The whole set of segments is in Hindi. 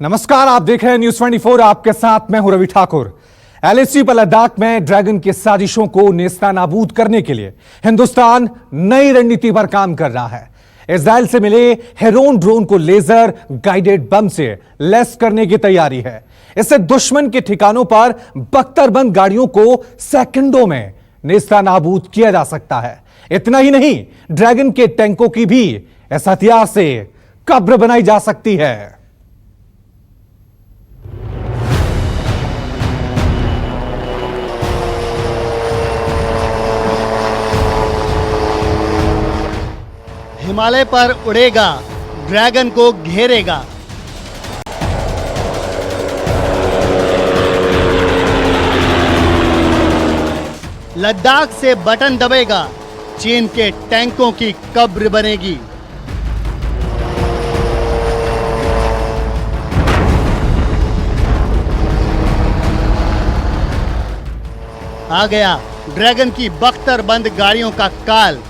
नमस्कार, आप देख रहे हैं न्यूज 24। आपके साथ मैं हूं रवि ठाकुर। एलएसी पर लद्दाख में ड्रैगन की साजिशों को नेस्तनाबूद करने के लिए हिंदुस्तान नई रणनीति पर काम कर रहा है। इजराइल से मिले हेरोन ड्रोन को लेजर गाइडेड बम से लैस करने की तैयारी है। इससे दुश्मन के ठिकानों पर बख्तरबंद गाड़ियों को सेकंडों में नेस्तनाबूद किया जा सकता है। इतना ही नहीं, ड्रैगन के टैंकों की भी इस हथियार से कब्र बनाई जा सकती है। हिमालय पर उड़ेगा, ड्रैगन को घेरेगा। लद्दाख से बटन दबेगा, चीन के टैंकों की कब्र बनेगी। आ गया ड्रैगन की बख्तरबंद गाड़ियों का काल।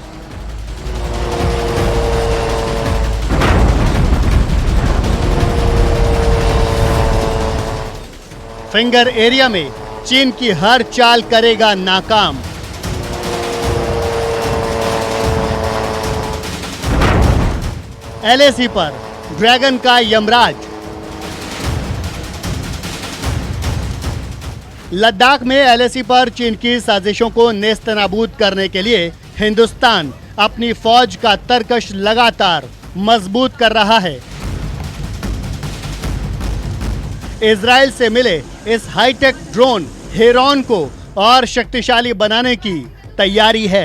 फिंगर एरिया में चीन की हर चाल करेगा नाकाम। एलएसी पर ड्रैगन का यमराज। लद्दाख में एलएसी पर चीन की साजिशों को नेस्तनाबूद करने के लिए हिंदुस्तान अपनी फौज का तरकश लगातार मजबूत कर रहा है। इजराइल से मिले इस हाईटेक ड्रोन हेरॉन को और शक्तिशाली बनाने की तैयारी है।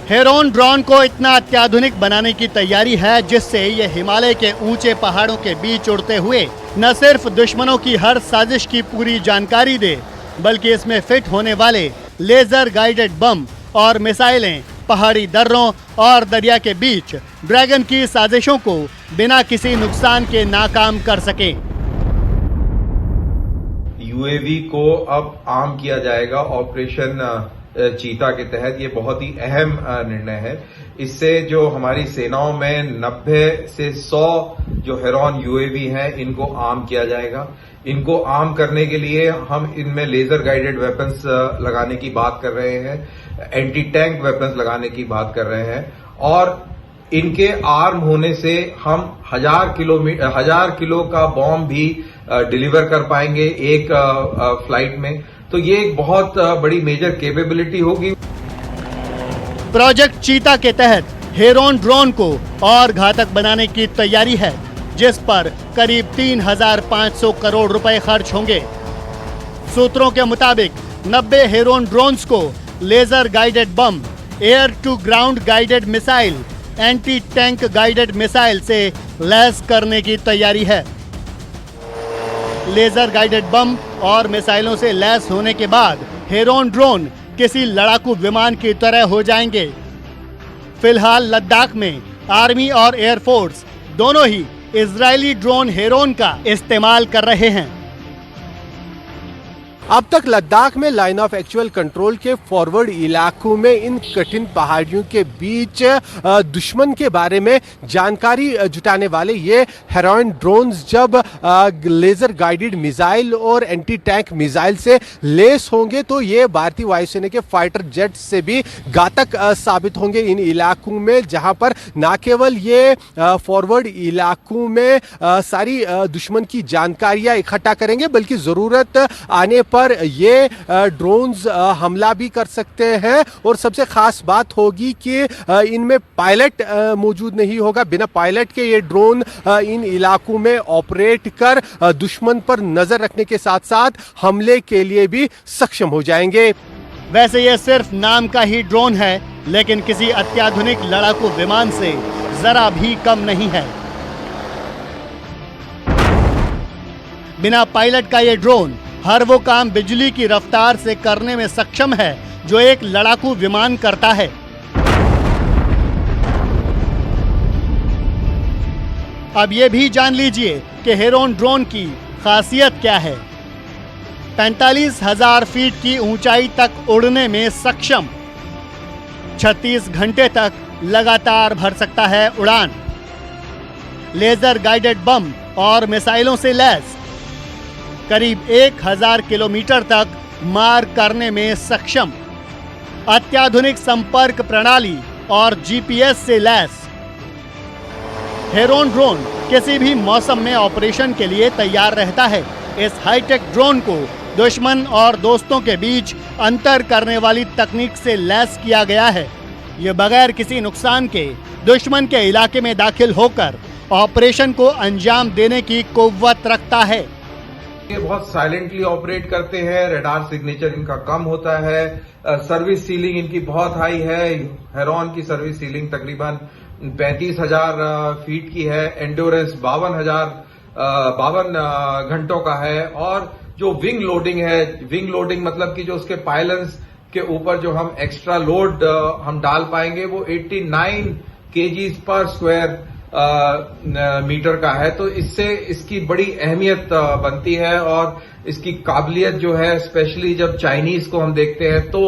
हेरॉन ड्रोन को इतना अत्याधुनिक बनाने की तैयारी है जिससे ये हिमालय के ऊंचे पहाड़ों के बीच उड़ते हुए न सिर्फ दुश्मनों की हर साजिश की पूरी जानकारी दे, बल्कि इसमें फिट होने वाले लेजर गाइडेड बम और मिसाइलें पहाड़ी दर्रों और दरिया के बीच ड्रैगन की साजिशों को बिना किसी नुकसान के नाकाम कर सके। यूएवी को अब आर्म किया जाएगा ऑपरेशन चीता के तहत। ये बहुत ही अहम निर्णय है। इससे जो हमारी सेनाओं में 90 से 100 जो हेरॉन यूएवी हैं, इनको आर्म किया जाएगा। इनको आर्म करने के लिए हम इनमें लेजर गाइडेड वेपन्स लगाने की बात कर रहे हैं, एंटी टैंक वेपन्स लगाने की बात कर रहे हैं, और इनके आर्म होने से हम 1000 किलो का बॉम्ब भी डिलीवर कर पाएंगे एक फ्लाइट में। तो ये एक बहुत बड़ी मेजर कैपेबिलिटी होगी। प्रोजेक्ट चीता के तहत हेरॉन ड्रोन को और घातक बनाने की तैयारी है, जिस पर करीब 3500 करोड़ रुपए खर्च होंगे। सूत्रों के मुताबिक 90 हेरॉन ड्रोन्स को laser guided bomb, air to ground guided missile, anti tank guided missile से लैस करने की तैयारी है। लेजर गाइडेड बम और मिसाइलों से लैस होने के बाद हेरॉन ड्रोन किसी लड़ाकू विमान की तरह हो जाएंगे। फिलहाल लद्दाख में आर्मी और एयरफोर्स दोनों ही इजरायली ड्रोन हेरॉन का इस्तेमाल कर रहे हैं। अब तक लद्दाख में लाइन ऑफ एक्चुअल कंट्रोल के फॉरवर्ड इलाकों में इन कठिन पहाड़ियों के बीच दुश्मन के बारे में जानकारी जुटाने वाले ये हेरॉन ड्रोन्स जब लेजर गाइडेड मिसाइल और एंटी टैंक मिसाइल से लेस होंगे तो ये भारतीय वायुसेना के फाइटर जेट से भी घातक साबित होंगे इन इलाकों में, जहां पर न केवल ये फॉरवर्ड इलाकों में सारी दुश्मन की जानकारियां इकट्ठा करेंगे, बल्कि जरूरत आने पर ये ड्रोन्स हमला भी कर सकते हैं। और सबसे खास बात होगी कि इनमें पायलट मौजूद नहीं होगा। बिना पायलट के ये ड्रोन इन इलाकों में ऑपरेट कर दुश्मन पर नजर रखने के साथ साथ हमले के लिए भी सक्षम हो जाएंगे। वैसे ये सिर्फ नाम का ही ड्रोन है, लेकिन किसी अत्याधुनिक लड़ाकू विमान से जरा भी कम नहीं है। बिना पायलट का ये ड्रोन हर वो काम बिजली की रफ्तार से करने में सक्षम है जो एक लड़ाकू विमान करता है। अब ये भी जान लीजिए कि हेरॉन ड्रोन की खासियत क्या है। 45,000 फीट की ऊंचाई तक उड़ने में सक्षम, 36 घंटे तक लगातार भर सकता है उड़ान। लेजर गाइडेड बम और मिसाइलों से लैस, करीब 1000 किलोमीटर तक मार करने में सक्षम, अत्याधुनिक संपर्क प्रणाली और जीपीएस से लैस। हेरॉन ड्रोन किसी भी मौसम में ऑपरेशन के लिए तैयार रहता है। इस हाईटेक ड्रोन को दुश्मन और दोस्तों के बीच अंतर करने वाली तकनीक से लैस किया गया है। ये बगैर किसी नुकसान के दुश्मन के इलाके में दाखिल होकर ऑपरेशन को अंजाम देने की कुव्वत रखता है। ये बहुत साइलेंटली ऑपरेट करते हैं, रडार सिग्नेचर इनका कम होता है, सर्विस सीलिंग इनकी बहुत हाई है। हेरॉन की सर्विस सीलिंग तकरीबन 35,000 फीट की है, एंड्योरेंस 52 घंटों का है। और जो विंग लोडिंग है, विंग लोडिंग मतलब कि जो उसके पायलन्स के ऊपर जो हम एक्स्ट्रा लोड हम डाल पाएंगे वो 89 kgs पर स्क्वायर मीटर का है। तो इससे इसकी बड़ी अहमियत बनती है और इसकी काबिलियत जो है, स्पेशली जब चाइनीज को हम देखते हैं तो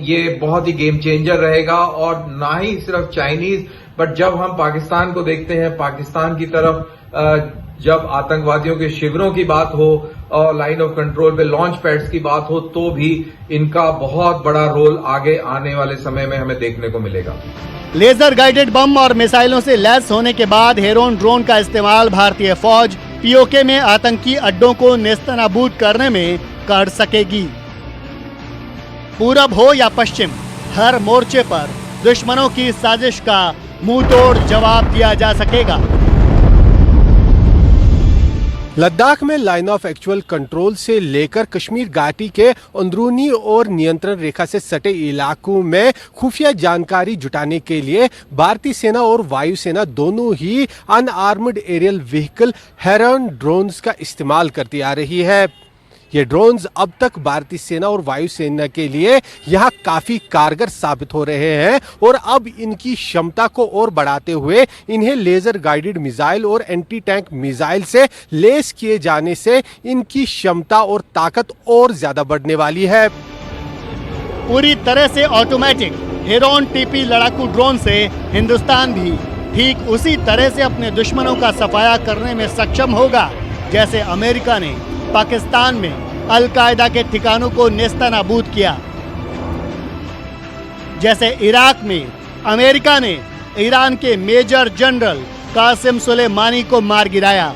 ये बहुत ही गेम चेंजर रहेगा। और ना ही सिर्फ चाइनीज, बट जब हम पाकिस्तान को देखते हैं, पाकिस्तान की तरफ जब आतंकवादियों के शिविरों की बात हो और लाइन ऑफ कंट्रोल पे लॉन्च पैड्स की बात हो, तो भी इनका बहुत बड़ा रोल आगे आने वाले समय में हमें देखने को मिलेगा। लेजर गाइडेड बम और मिसाइलों से लैस होने के बाद हेरॉन ड्रोन का इस्तेमाल भारतीय फौज पीओके में आतंकी अड्डों को नेस्तनाबूद करने में कर सकेगी। पूरब हो या पश्चिम, हर मोर्चे पर दुश्मनों की साजिश का मुंहतोड़ जवाब दिया जा सकेगा। लद्दाख में लाइन ऑफ एक्चुअल कंट्रोल से लेकर कश्मीर घाटी के अंदरूनी और नियंत्रण रेखा से सटे इलाकों में खुफिया जानकारी जुटाने के लिए भारतीय सेना और वायुसेना दोनों ही unarmed aerial vehicle Heron drones का इस्तेमाल करती आ रही है। ये ड्रोन्स अब तक भारतीय सेना और वायुसेना के लिए यहाँ काफी कारगर साबित हो रहे हैं और अब इनकी क्षमता को और बढ़ाते हुए इन्हें लेजर गाइडेड मिसाइल और एंटी टैंक मिसाइल से लेस किए जाने से इनकी क्षमता और ताकत और ज्यादा बढ़ने वाली है। पूरी तरह से ऑटोमेटिक हेरॉन टीपी लड़ाकू ड्रोन से हिंदुस्तान भी ठीक उसी तरह से अपने दुश्मनों का सफाया करने में सक्षम होगा जैसे अमेरिका ने पाकिस्तान में अल-कायदा के ठिकानों को नेस्तनाबूद किया, जैसे इराक में अमेरिका ने ईरान के मेजर जनरल कासिम सुलेमानी को मार गिराया।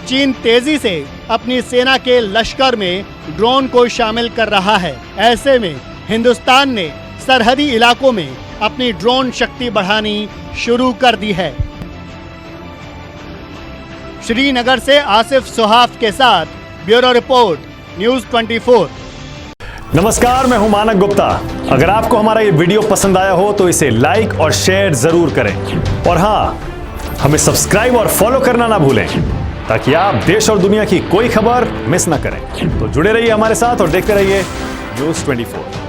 चीन तेजी से अपनी सेना के लश्कर में ड्रोन को शामिल कर रहा है। ऐसे में हिंदुस्तान ने सरहदी इलाकों में अपनी ड्रोन शक्ति बढ़ानी शुरू कर दी है। श्रीनगर से आसिफ सुहाफ के साथ ब्यूरो रिपोर्ट, न्यूज़ 24। नमस्कार, मैं हूं मानक गुप्ता। अगर आपको हमारा ये वीडियो पसंद आया हो तो इसे लाइक और शेयर जरूर करें और हाँ, हमें सब्सक्राइब और फॉलो करना ना भूलें ताकि आप देश और दुनिया की कोई खबर मिस ना करें। तो जुड़े रहिए हमारे साथ और देखते रहिए न्यूज़ 24।